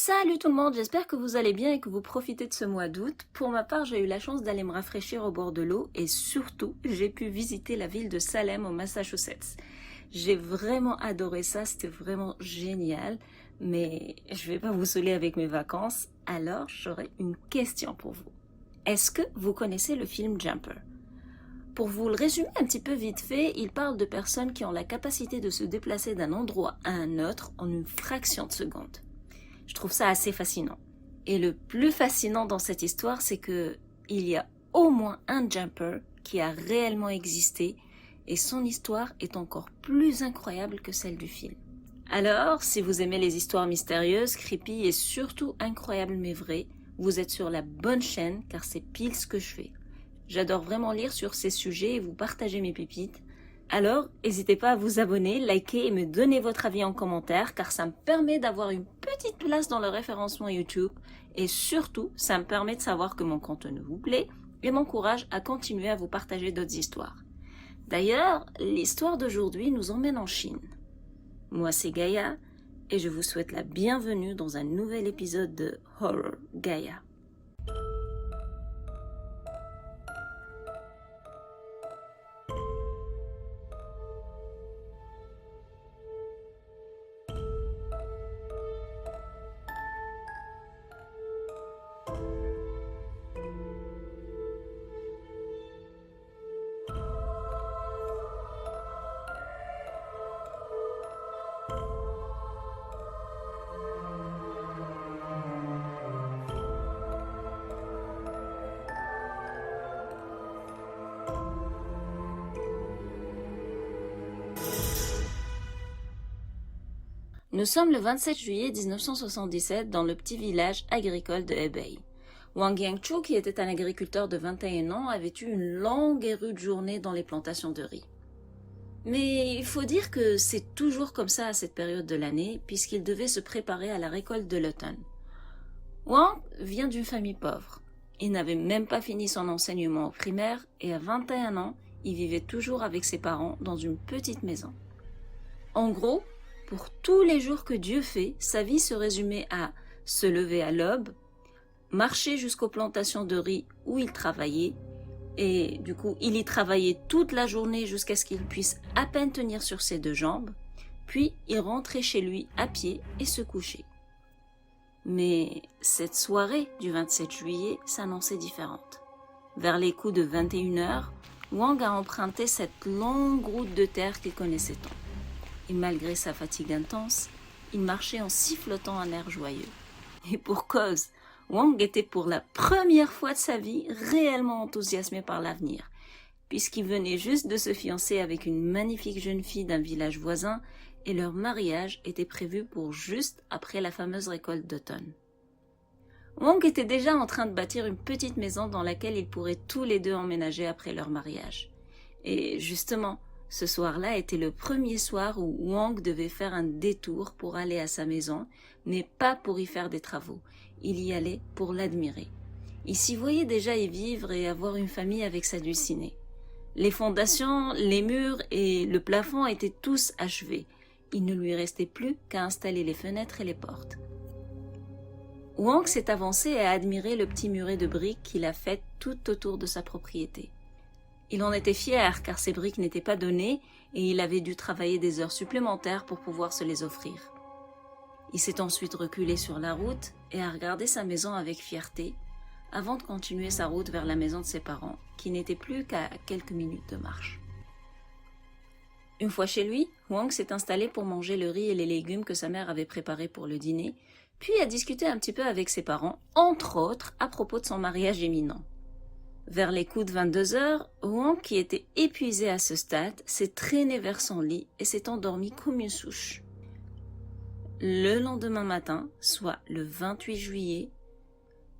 Salut tout le monde, j'espère que vous allez bien et que vous profitez de ce mois d'août. Pour ma part, j'ai eu la chance d'aller me rafraîchir au bord de l'eau et surtout, j'ai pu visiter la ville de Salem au Massachusetts. J'ai vraiment adoré ça, c'était vraiment génial, mais je vais pas vous saouler avec mes vacances, alors j'aurais une question pour vous. Est-ce que vous connaissez le film Jumper? Pour vous le résumer un petit peu vite fait, il parle de personnes qui ont la capacité de se déplacer d'un endroit à un autre en une fraction de seconde. Je trouve ça assez fascinant. Et le plus fascinant dans cette histoire, c'est que il y a au moins un jumper qui a réellement existé et son histoire est encore plus incroyable que celle du film. Alors, si vous aimez les histoires mystérieuses, creepy et surtout incroyables mais vraies, vous êtes sur la bonne chaîne car c'est pile ce que je fais. J'adore vraiment lire sur ces sujets et vous partager mes pépites. Alors, n'hésitez pas à vous abonner, liker et me donner votre avis en commentaire car ça me permet d'avoir une petite place dans le référencement YouTube et surtout, ça me permet de savoir que mon contenu vous plaît et m'encourage à continuer à vous partager d'autres histoires. D'ailleurs, l'histoire d'aujourd'hui nous emmène en Chine. Moi, c'est Gaïa et je vous souhaite la bienvenue dans un nouvel épisode de Horror Gaïa. Nous sommes le 27 juillet 1977 dans le petit village agricole de Hebei. Wang Yangchu, qui était un agriculteur de 21 ans, avait eu une longue et rude journée dans les plantations de riz. Mais il faut dire que c'est toujours comme ça à cette période de l'année, puisqu'il devait se préparer à la récolte de l'automne. Wang vient d'une famille pauvre. Il n'avait même pas fini son enseignement au primaire et à 21 ans, il vivait toujours avec ses parents dans une petite maison. En gros, pour tous les jours que Dieu fait, sa vie se résumait à se lever à l'aube, marcher jusqu'aux plantations de riz où il travaillait, et du coup, il y travaillait toute la journée jusqu'à ce qu'il puisse à peine tenir sur ses deux jambes, puis il rentrait chez lui à pied et se couchait. Mais cette soirée du 27 juillet s'annonçait différente. Vers les coups de 21h, Wang a emprunté cette longue route de terre qu'il connaissait tant. Et malgré sa fatigue intense, il marchait en sifflotant un air joyeux. Et pour cause, Wang était pour la première fois de sa vie réellement enthousiasmé par l'avenir, puisqu'il venait juste de se fiancer avec une magnifique jeune fille d'un village voisin et leur mariage était prévu pour juste après la fameuse récolte d'automne. Wang était déjà en train de bâtir une petite maison dans laquelle ils pourraient tous les deux emménager après leur mariage. Et justement, ce soir-là était le premier soir où Wang devait faire un détour pour aller à sa maison, mais pas pour y faire des travaux. Il y allait pour l'admirer. Il s'y voyait déjà y vivre et avoir une famille avec sa dulcinée. Les fondations, les murs et le plafond étaient tous achevés. Il ne lui restait plus qu'à installer les fenêtres et les portes. Wang s'est avancé et a admiré le petit muret de briques qu'il a fait tout autour de sa propriété. Il en était fier car ces briques n'étaient pas données et il avait dû travailler des heures supplémentaires pour pouvoir se les offrir. Il s'est ensuite reculé sur la route et a regardé sa maison avec fierté avant de continuer sa route vers la maison de ses parents qui n'était plus qu'à quelques minutes de marche. Une fois chez lui, Wang s'est installé pour manger le riz et les légumes que sa mère avait préparés pour le dîner, puis a discuté un petit peu avec ses parents, entre autres à propos de son mariage imminent. Vers les coups de 22h, Wang, qui était épuisé à ce stade, s'est traîné vers son lit et s'est endormi comme une souche. Le lendemain matin, soit le 28 juillet,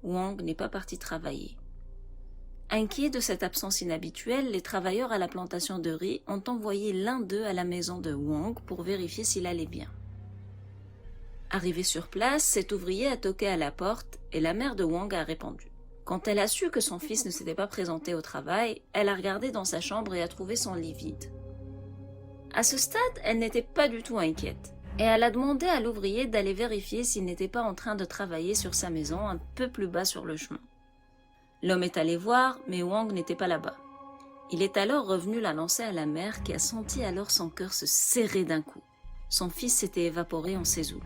Wang n'est pas parti travailler. Inquiets de cette absence inhabituelle, les travailleurs à la plantation de riz ont envoyé l'un d'eux à la maison de Wang pour vérifier s'il allait bien. Arrivé sur place, cet ouvrier a toqué à la porte et la mère de Wang a répondu. Quand elle a su que son fils ne s'était pas présenté au travail, elle a regardé dans sa chambre et a trouvé son lit vide. À ce stade, elle n'était pas du tout inquiète. et elle a demandé à l'ouvrier d'aller vérifier s'il n'était pas en train de travailler sur sa maison un peu plus bas sur le chemin. L'homme est allé voir, mais Wang n'était pas là-bas. Il est alors revenu l'annoncer à la mère qui a senti alors son cœur se serrer d'un coup. Son fils s'était évaporé en ses os.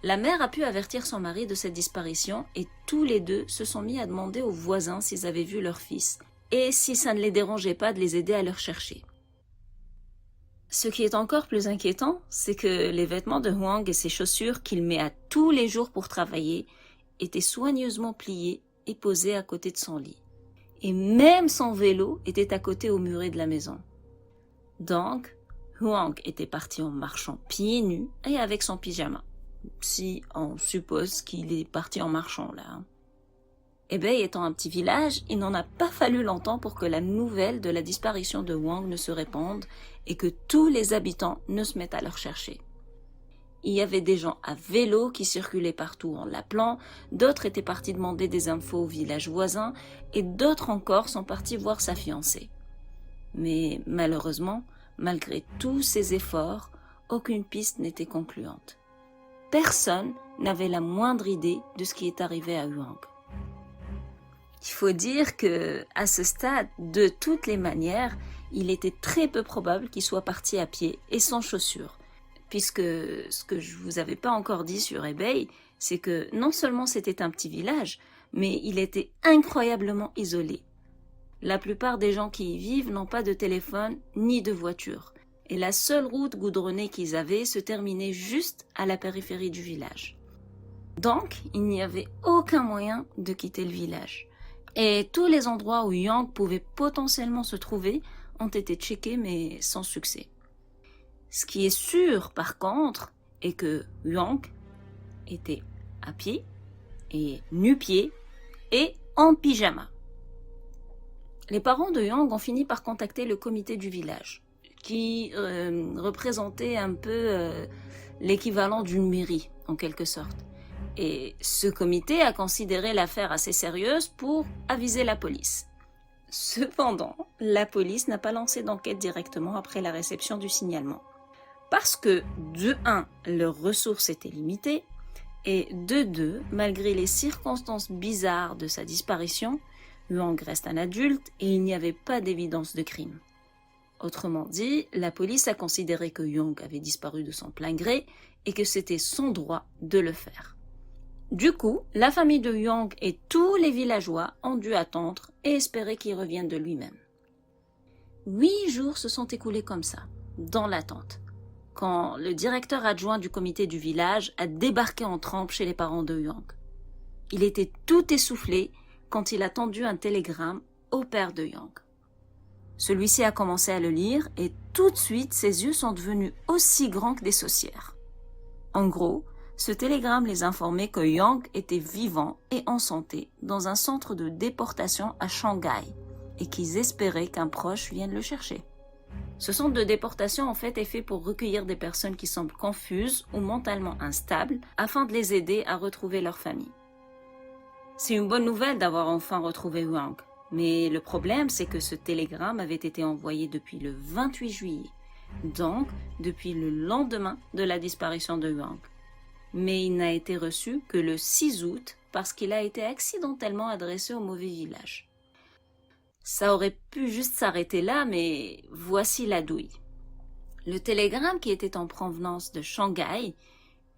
La mère a pu avertir son mari de cette disparition et tous les deux se sont mis à demander aux voisins s'ils avaient vu leur fils et si ça ne les dérangeait pas de les aider à le rechercher. Ce qui est encore plus inquiétant, c'est que les vêtements de Wang et ses chaussures qu'il met à tous les jours pour travailler étaient soigneusement pliés et posés à côté de son lit. Et même son vélo était à côté au muret de la maison. Donc, Wang était parti en marchant pieds nus et avec son pyjama. Si on suppose qu'il est parti en marchant là. Hebei étant un petit village, il n'en a pas fallu longtemps pour que la nouvelle de la disparition de Wang ne se répande et que tous les habitants ne se mettent à le rechercher. Il y avait des gens à vélo qui circulaient partout en l'appelant, d'autres étaient partis demander des infos au village voisin et d'autres encore sont partis voir sa fiancée. Mais malheureusement, malgré tous ces efforts, aucune piste n'était concluante. Personne n'avait la moindre idée de ce qui est arrivé à Wang. Il faut dire que, à ce stade, de toutes les manières, il était très peu probable qu'il soit parti à pied et sans chaussures. Puisque ce que je vous avais pas encore dit sur Hebei, c'est que non seulement c'était un petit village, mais il était incroyablement isolé. La plupart des gens qui y vivent n'ont pas de téléphone ni de voiture. Et la seule route goudronnée qu'ils avaient se terminait juste à la périphérie du village. Donc, il n'y avait aucun moyen de quitter le village. Et tous les endroits où Yang pouvait potentiellement se trouver ont été checkés mais sans succès. Ce qui est sûr par contre est que Yang était à pied et nu-pied et en pyjama. Les parents de Yang ont fini par contacter le comité du village qui représentait un peu l'équivalent d'une mairie en quelque sorte. Et ce comité a considéré l'affaire assez sérieuse pour aviser la police. Cependant, la police n'a pas lancé d'enquête directement après la réception du signalement. Parce que, de 1, leurs ressources étaient limitées, et de 2, malgré les circonstances bizarres de sa disparition, Wang reste un adulte et il n'y avait pas d'évidence de crime. Autrement dit, la police a considéré que Yang avait disparu de son plein gré et que c'était son droit de le faire. Du coup, la famille de Yang et tous les villageois ont dû attendre et espérer qu'il revienne de lui-même. 8 jours se sont écoulés comme ça, dans l'attente, quand le directeur adjoint du comité du village a débarqué en trompe chez les parents de Yang. Il était tout essoufflé quand il a tendu un télégramme au père de Yang. Celui-ci a commencé à le lire et tout de suite ses yeux sont devenus aussi grands que des saucières. En gros, ce télégramme les informait que Yang était vivant et en santé dans un centre de déportation à Shanghai et qu'ils espéraient qu'un proche vienne le chercher. Ce centre de déportation en fait est fait pour recueillir des personnes qui semblent confuses ou mentalement instables afin de les aider à retrouver leur famille. C'est une bonne nouvelle d'avoir enfin retrouvé Wang, mais le problème c'est que ce télégramme avait été envoyé depuis le 28 juillet, donc depuis le lendemain de la disparition de Wang. Mais il n'a été reçu que le 6 août parce qu'il a été accidentellement adressé au mauvais village. Ça aurait pu juste s'arrêter là, mais voici la douille. Le télégramme qui était en provenance de Shanghai,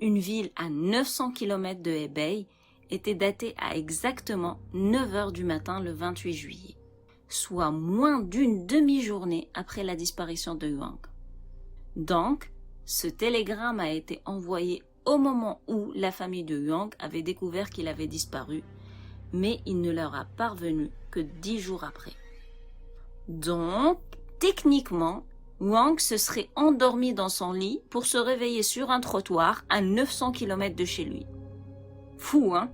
une ville à 900 km de Hebei, était daté à exactement 9 heures du matin le 28 juillet, soit moins d'une demi-journée après la disparition de Wang. Donc, ce télégramme a été envoyé au moment où la famille de Yang avait découvert qu'il avait disparu, mais il ne leur a parvenu que 10 jours après. Donc, techniquement, Wang se serait endormi dans son lit pour se réveiller sur un trottoir à 900 km de chez lui. Fou, hein?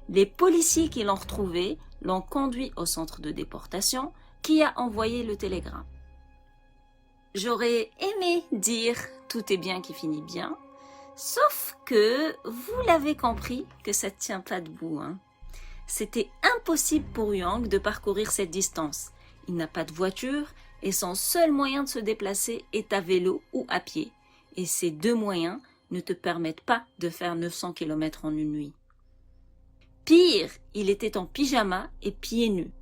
Les policiers qui l'ont retrouvé l'ont conduit au centre de déportation qui a envoyé le télégramme. J'aurais aimé dire « tout est bien qui finit bien », sauf que vous l'avez compris que ça ne tient pas debout. Hein. C'était impossible pour Yang de parcourir cette distance. Il n'a pas de voiture et son seul moyen de se déplacer est à vélo ou à pied. et ces deux moyens ne te permettent pas de faire 900 km en une nuit. Pire, il était en pyjama et pieds nus.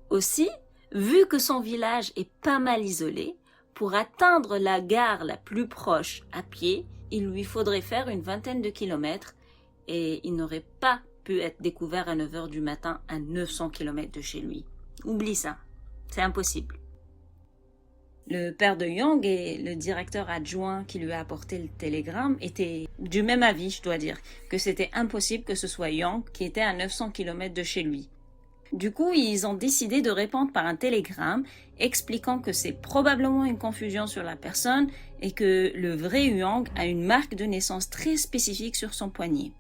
Aussi, vu que son village est pas mal isolé, pour atteindre la gare la plus proche à pied, il lui faudrait faire une vingtaine de kilomètres et il n'aurait pas pu être découvert à 9 heures du matin à 900 km de chez lui. Oublie ça, c'est impossible. Le père de Young et le directeur adjoint qui lui a apporté le télégramme étaient du même avis, je dois dire, que c'était impossible que ce soit Young qui était à 900 km de chez lui. Du coup, ils ont décidé de répondre par un télégramme expliquant que c'est probablement une confusion sur la personne et que le vrai Young a une marque de naissance très spécifique sur son poignet.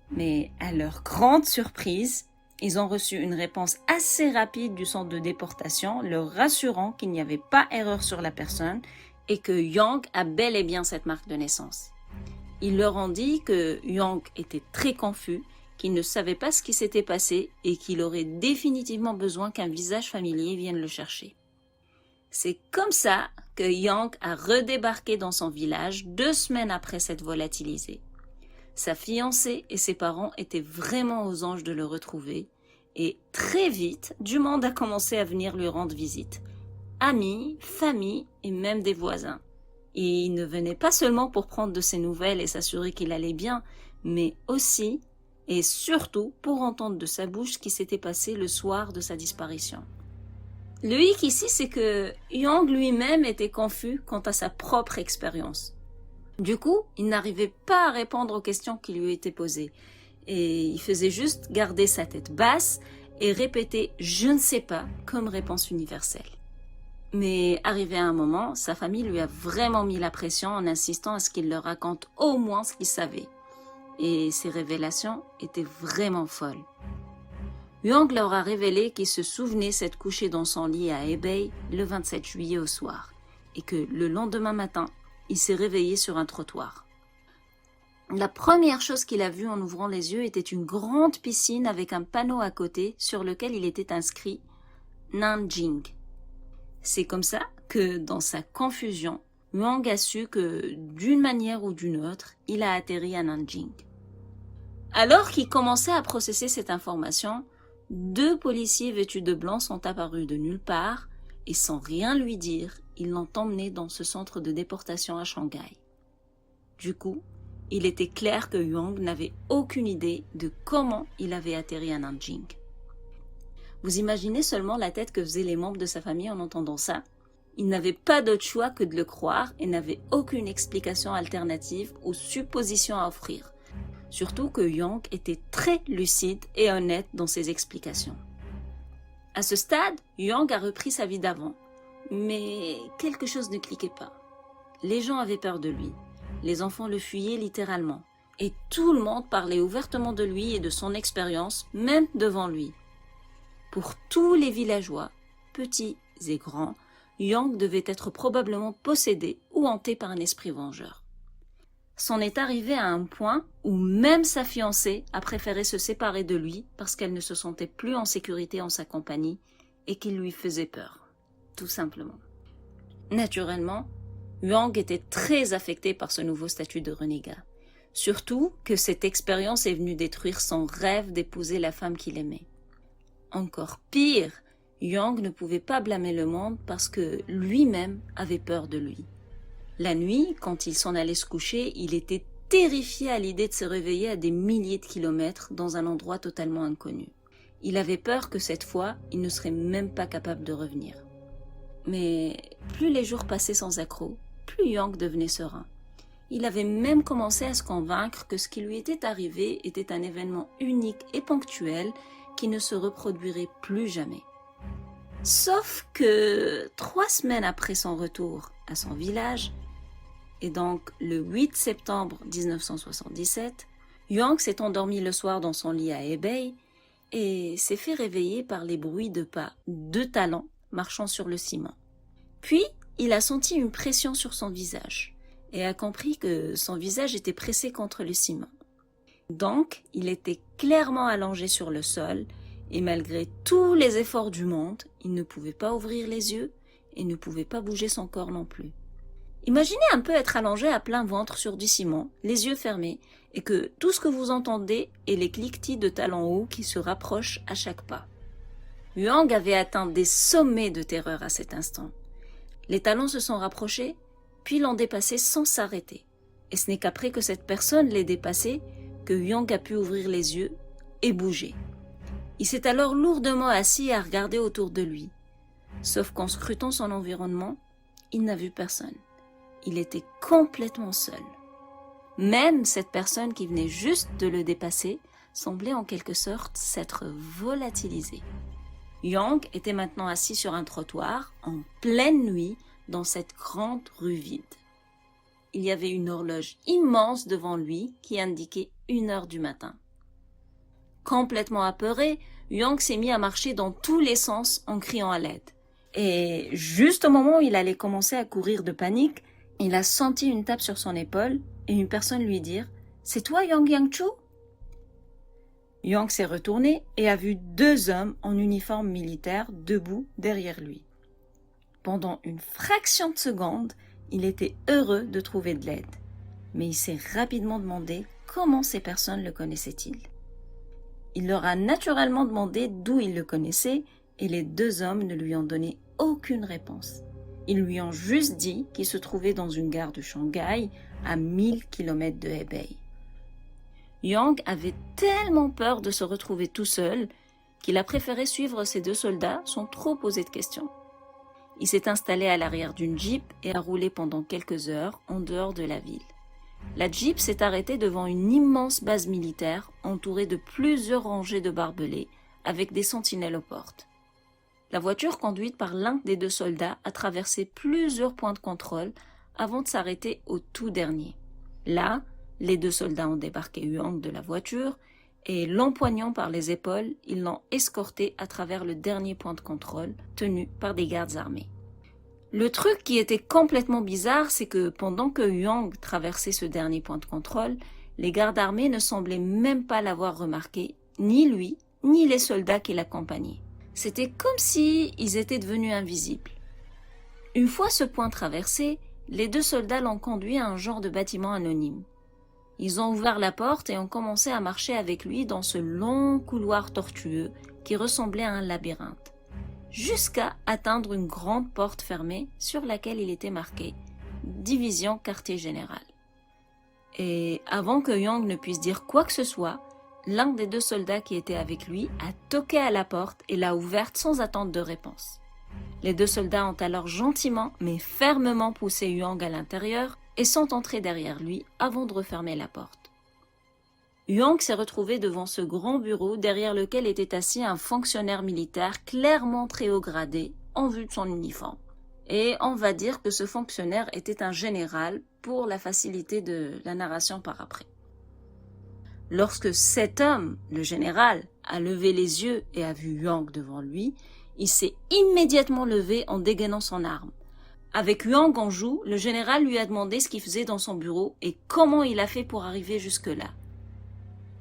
Mais à leur grande surprise, ils ont reçu une réponse assez rapide du centre de déportation leur rassurant qu'il n'y avait pas erreur sur la personne et que Young a bel et bien cette marque de naissance. Ils leur ont dit que Young était très confus, qu'il ne savait pas ce qui s'était passé et qu'il aurait définitivement besoin qu'un visage familier vienne le chercher. C'est comme ça que Young a redébarqué dans son village 2 semaines après s'être volatilisé. Sa fiancée et ses parents étaient vraiment aux anges de le retrouver et très vite, du monde a commencé à venir lui rendre visite. Amis, famille et même des voisins. Et il ne venait pas seulement pour prendre de ses nouvelles et s'assurer qu'il allait bien, mais aussi et surtout pour entendre de sa bouche ce qui s'était passé le soir de sa disparition. Le hic ici, c'est que Young lui-même était confus quant à sa propre expérience. Du coup, il n'arrivait pas à répondre aux questions qui lui étaient posées. Et il faisait juste garder sa tête basse et répéter « je ne sais pas » comme réponse universelle. Mais arrivé à un moment, sa famille lui a vraiment mis la pression en insistant à ce qu'il leur raconte au moins ce qu'il savait. Et ses révélations étaient vraiment folles. Young leur a révélé qu'il se souvenait s'être couché dans son lit à Hebei le 27 juillet au soir et que le lendemain matin, il s'est réveillé sur un trottoir. La première chose qu'il a vue en ouvrant les yeux était une grande piscine avec un panneau à côté sur lequel il était inscrit « Nanjing ». C'est comme ça que, dans sa confusion, Young a su que, d'une manière ou d'une autre, il a atterri à Nanjing. Alors qu'il commençait à processer cette information, 2 policiers vêtus de blanc sont apparus de nulle part et sans rien lui dire, ils l'ont emmené dans ce centre de déportation à Shanghai. Du coup, il était clair que Young n'avait aucune idée de comment il avait atterri à Nanjing. Vous imaginez seulement la tête que faisaient les membres de sa famille en entendant ça? Ils n'avaient pas d'autre choix que de le croire et n'avaient aucune explication alternative ou supposition à offrir. Surtout que Young était très lucide et honnête dans ses explications. À ce stade, Young a repris sa vie d'avant. Mais quelque chose ne cliquait pas. Les gens avaient peur de lui. Les enfants le fuyaient littéralement. Et tout le monde parlait ouvertement de lui et de son expérience, même devant lui. Pour tous les villageois, petits et grands, Young devait être probablement possédé ou hanté par un esprit vengeur. C'en est arrivé à un point où même sa fiancée a préféré se séparer de lui parce qu'elle ne se sentait plus en sécurité en sa compagnie et qu'il lui faisait peur, tout simplement. Naturellement, Young était très affecté par ce nouveau statut de renégat, surtout que cette expérience est venue détruire son rêve d'épouser la femme qu'il aimait. Encore pire, Young ne pouvait pas blâmer le monde parce que lui-même avait peur de lui. La nuit, quand il s'en allait se coucher, il était terrifié à l'idée de se réveiller à des milliers de kilomètres dans un endroit totalement inconnu. Il avait peur que cette fois, il ne serait même pas capable de revenir. Mais plus les jours passaient sans accroc, plus Young devenait serein. Il avait même commencé à se convaincre que ce qui lui était arrivé était un événement unique et ponctuel qui ne se reproduirait plus jamais. Sauf que 3 semaines après son retour à son village, et donc le 8 septembre 1977, Young s'est endormi le soir dans son lit à Hebei et s'est fait réveiller par les bruits de pas 2 talons marchant sur le ciment. Puis, il a senti une pression sur son visage et a compris que son visage était pressé contre le ciment. Donc, il était clairement allongé sur le sol et malgré tous les efforts du monde, il ne pouvait pas ouvrir les yeux et ne pouvait pas bouger son corps non plus. Imaginez un peu être allongé à plein ventre sur du ciment, les yeux fermés, et que tout ce que vous entendez est les cliquetis de talons hauts qui se rapprochent à chaque pas. Huang avait atteint des sommets de terreur à cet instant. Les talons se sont rapprochés, puis l'ont dépassé sans s'arrêter. Et ce n'est qu'après que cette personne l'ait dépassé que Huang a pu ouvrir les yeux et bouger. Il s'est alors lourdement assis et a regardé autour de lui. Sauf qu'en scrutant son environnement, il n'a vu personne. Il était complètement seul. Même cette personne qui venait juste de le dépasser semblait en quelque sorte s'être volatilisée. Yang était maintenant assis sur un trottoir en pleine nuit dans cette grande rue vide. Il y avait une horloge immense devant lui qui indiquait 1h du matin. Complètement apeuré, Yang s'est mis à marcher dans tous les sens en criant à l'aide. Et juste au moment où il allait commencer à courir de panique, il a senti une tape sur son épaule et une personne lui dire « C'est toi Yang Yangchu ?» Yang s'est retourné et a vu 2 hommes en uniforme militaire debout derrière lui. Pendant une fraction de seconde, il était heureux de trouver de l'aide. Mais il s'est rapidement demandé comment ces personnes le connaissaient-ils. Il leur a naturellement demandé d'où ils le connaissaient et les 2 hommes ne lui ont donné aucune réponse. Ils lui ont juste dit qu'il se trouvait dans une gare de Shanghai à 1000 km de Hebei. Yang avait tellement peur de se retrouver tout seul qu'il a préféré suivre ses 2 soldats sans trop poser de questions. Il s'est installé à l'arrière d'une Jeep et a roulé pendant quelques heures en dehors de la ville. La Jeep s'est arrêtée devant une immense base militaire entourée de plusieurs rangées de barbelés avec des sentinelles aux portes. La voiture conduite par l'un des 2 soldats a traversé plusieurs points de contrôle avant de s'arrêter au tout dernier. Là, les 2 soldats ont débarqué Huang de la voiture et l'empoignant par les épaules, ils l'ont escorté à travers le dernier point de contrôle tenu par des gardes armés. Le truc qui était complètement bizarre, c'est que pendant que Huang traversait ce dernier point de contrôle, les gardes armés ne semblaient même pas l'avoir remarqué, ni lui, ni les soldats qui l'accompagnaient. C'était comme si ils étaient devenus invisibles. Une fois ce point traversé, les 2 soldats l'ont conduit à un genre de bâtiment anonyme. Ils ont ouvert la porte et ont commencé à marcher avec lui dans ce long couloir tortueux qui ressemblait à un labyrinthe, jusqu'à atteindre une grande porte fermée sur laquelle il était marqué « Division quartier général ». Et avant que Yang ne puisse dire quoi que ce soit, l'un des 2 soldats qui étaient avec lui a toqué à la porte et l'a ouverte sans attendre de réponse. Les 2 soldats ont alors gentiment mais fermement poussé Huang à l'intérieur et sont entrés derrière lui avant de refermer la porte. Huang s'est retrouvé devant ce grand bureau derrière lequel était assis un fonctionnaire militaire clairement très haut gradé en vue de son uniforme. Et on va dire que ce fonctionnaire était un général pour la facilité de la narration par après. Lorsque cet homme, le général, a levé les yeux et a vu Huang devant lui, il s'est immédiatement levé en dégainant son arme. Avec Huang en joue, le général lui a demandé ce qu'il faisait dans son bureau et comment il a fait pour arriver jusque-là.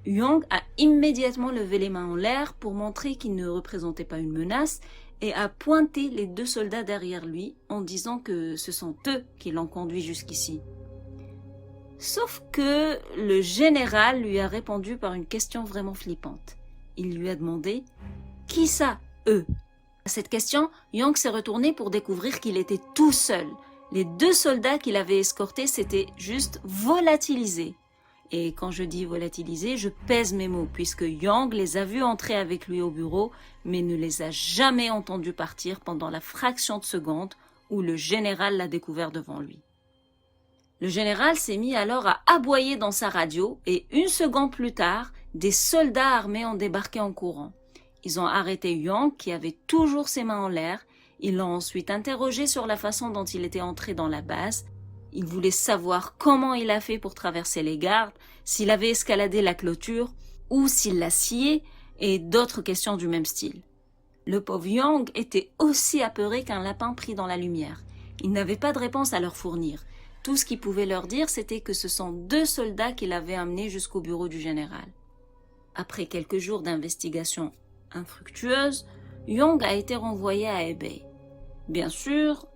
Huang a immédiatement levé les mains en l'air pour montrer qu'il ne représentait pas une menace et a pointé les 2 soldats derrière lui en disant que ce sont eux qui l'ont conduit jusqu'ici. Sauf que le général lui a répondu par une question vraiment flippante. Il lui a demandé « Qui ça, eux ?» À cette question, Yang s'est retourné pour découvrir qu'il était tout seul. Les 2 soldats qu'il avait escortés s'étaient juste volatilisés. Et quand je dis volatilisés, je pèse mes mots, puisque Yang les a vus entrer avec lui au bureau, mais ne les a jamais entendus partir pendant la fraction de seconde où le général l'a découvert devant lui. Le général s'est mis alors à aboyer dans sa radio et 1 seconde plus tard, des soldats armés ont débarqué en courant. Ils ont arrêté Yang qui avait toujours ses mains en l'air. Ils l'ont ensuite interrogé sur la façon dont il était entré dans la base. Ils voulaient savoir comment il a fait pour traverser les gardes, s'il avait escaladé la clôture ou s'il l'a scié et d'autres questions du même style. Le pauvre Yang était aussi apeuré qu'un lapin pris dans la lumière. Il n'avait pas de réponse à leur fournir. Tout ce qu'il pouvait leur dire, c'était que ce sont 2 soldats qui l'avaient amené jusqu'au bureau du général. Après quelques jours d'investigation infructueuse, Yang a été renvoyé à Hebei. Bien sûr,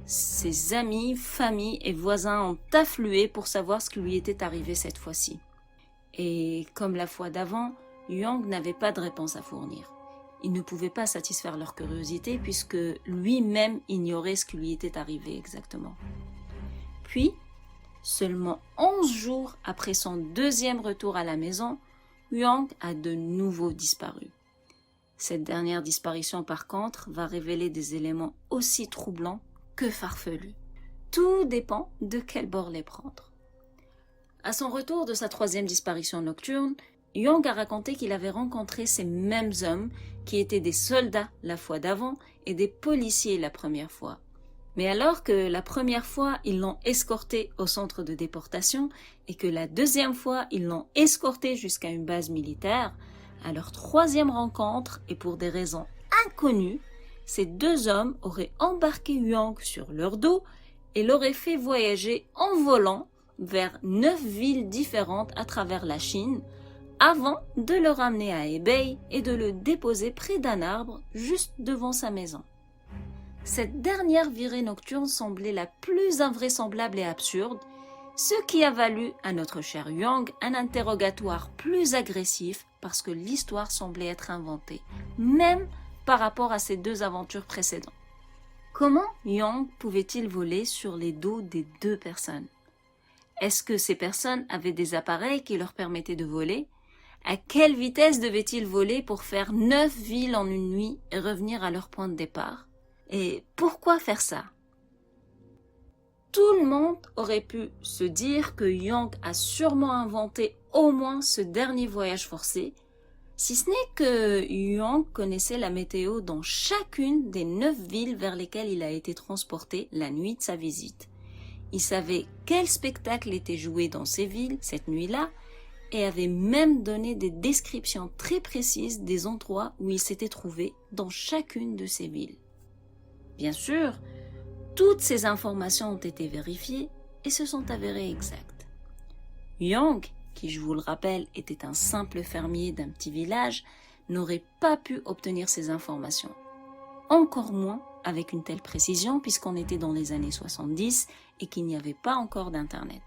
Ses amis, familles et voisins ont afflué pour savoir ce qui lui était arrivé cette fois-ci. Et comme la fois d'avant, Young n'avait pas de réponse à fournir. Il ne pouvait pas satisfaire leur curiosité puisque lui-même ignorait ce qui lui était arrivé exactement. Puis, seulement 11 jours après son deuxième retour à la maison, Young a de nouveau disparu. Cette dernière disparition, par contre, va révéler des éléments aussi troublants que farfelus. Tout dépend de quel bord les prendre. À son retour de sa troisième disparition nocturne, Young a raconté qu'il avait rencontré ces mêmes hommes qui étaient des soldats la fois d'avant et des policiers la première fois. Mais alors que la première fois, ils l'ont escorté au centre de déportation et que la deuxième fois, ils l'ont escorté jusqu'à une base militaire, à leur troisième rencontre et pour des raisons inconnues, ces deux hommes auraient embarqué Young sur leur dos et l'auraient fait voyager en volant vers 9 villes différentes à travers la Chine avant de le ramener à Hebei et de le déposer près d'un arbre juste devant sa maison. Cette dernière virée nocturne semblait la plus invraisemblable et absurde, ce qui a valu à notre cher Young un interrogatoire plus agressif parce que l'histoire semblait être inventée, même par rapport à ces deux aventures précédentes. Comment Young pouvait-il voler sur les dos des deux personnes? Est-ce que ces personnes avaient des appareils qui leur permettaient de voler? À quelle vitesse devaient-ils voler pour faire 9 villes en une nuit et revenir à leur point de départ? Et pourquoi faire ça? Tout le monde aurait pu se dire que Young a sûrement inventé au moins ce dernier voyage forcé, si ce n'est que Young connaissait la météo dans chacune des 9 villes vers lesquelles il a été transporté la nuit de sa visite. Il savait quel spectacle était joué dans ces villes cette nuit-là et avait même donné des descriptions très précises des endroits où il s'était trouvé dans chacune de ces villes. Bien sûr, toutes ces informations ont été vérifiées et se sont avérées exactes. Young, qui je vous le rappelle était un simple fermier d'un petit village, n'aurait pas pu obtenir ces informations. Encore moins avec une telle précision puisqu'on était dans les années 70 et qu'il n'y avait pas encore d'internet.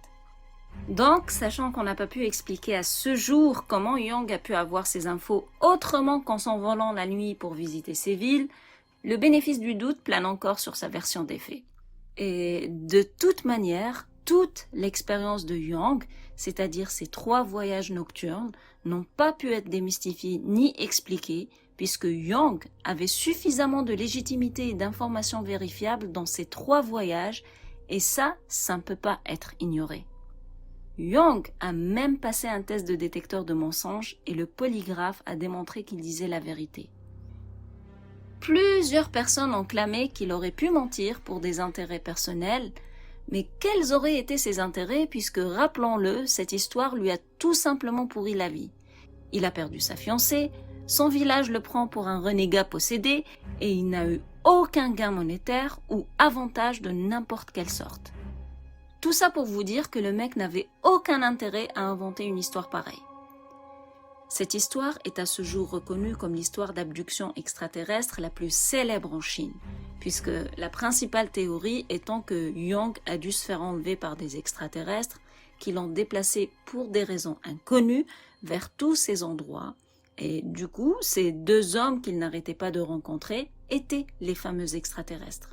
Donc, sachant qu'on n'a pas pu expliquer à ce jour comment Young a pu avoir ces infos autrement qu'en s'envolant la nuit pour visiter ces villes, le bénéfice du doute plane encore sur sa version des faits. Et de toute manière, toute l'expérience de Young, c'est-à-dire ces 3 voyages nocturnes, n'ont pas pu être démystifiés ni expliqués, puisque Young avait suffisamment de légitimité et d'informations vérifiables dans ces 3 voyages, et ça ne peut pas être ignoré. Young a même passé un test de détecteur de mensonges et le polygraphe a démontré qu'il disait la vérité. Plusieurs personnes ont clamé qu'il aurait pu mentir pour des intérêts personnels, mais quels auraient été ses intérêts puisque, rappelons-le, cette histoire lui a tout simplement pourri la vie. Il a perdu sa fiancée, son village le prend pour un renégat possédé et il n'a eu aucun gain monétaire ou avantage de n'importe quelle sorte. Tout ça pour vous dire que le mec n'avait aucun intérêt à inventer une histoire pareille. Cette histoire est à ce jour reconnue comme l'histoire d'abduction extraterrestre la plus célèbre en Chine, puisque la principale théorie étant que Young a dû se faire enlever par des extraterrestres qui l'ont déplacé pour des raisons inconnues vers tous ces endroits, et du coup, ces 2 hommes qu'il n'arrêtait pas de rencontrer étaient les fameux extraterrestres.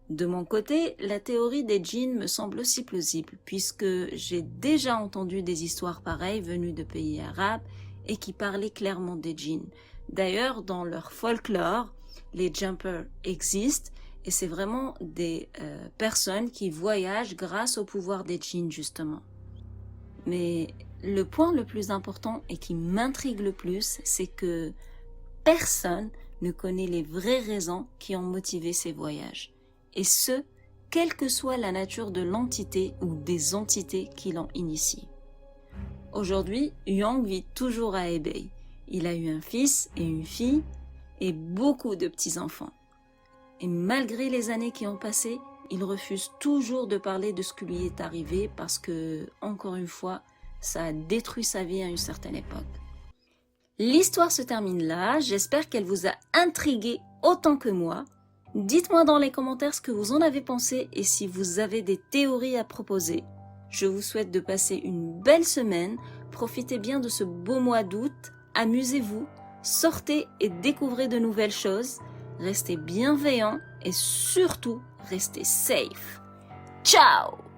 De mon côté, la théorie des djinns me semble aussi plausible, puisque j'ai déjà entendu des histoires pareilles venues de pays arabes et qui parlaient clairement des djinns. D'ailleurs, dans leur folklore, les jumpers existent et c'est vraiment des personnes qui voyagent grâce au pouvoir des djinns, justement. Mais le point le plus important et qui m'intrigue le plus, c'est que personne ne connaît les vraies raisons qui ont motivé ces voyages. Et ce, quelle que soit la nature de l'entité ou des entités qui l'ont initié. Aujourd'hui, Young vit toujours à Hebei. Il a eu un fils et une fille et beaucoup de petits-enfants. Et malgré les années qui ont passé, il refuse toujours de parler de ce qui lui est arrivé parce que, encore une fois, ça a détruit sa vie à une certaine époque. L'histoire se termine là, j'espère qu'elle vous a intrigué autant que moi. Dites-moi dans les commentaires ce que vous en avez pensé et si vous avez des théories à proposer. Je vous souhaite de passer une belle semaine, profitez bien de ce beau mois d'août, amusez-vous, sortez et découvrez de nouvelles choses, restez bienveillants et surtout restez safe. Ciao!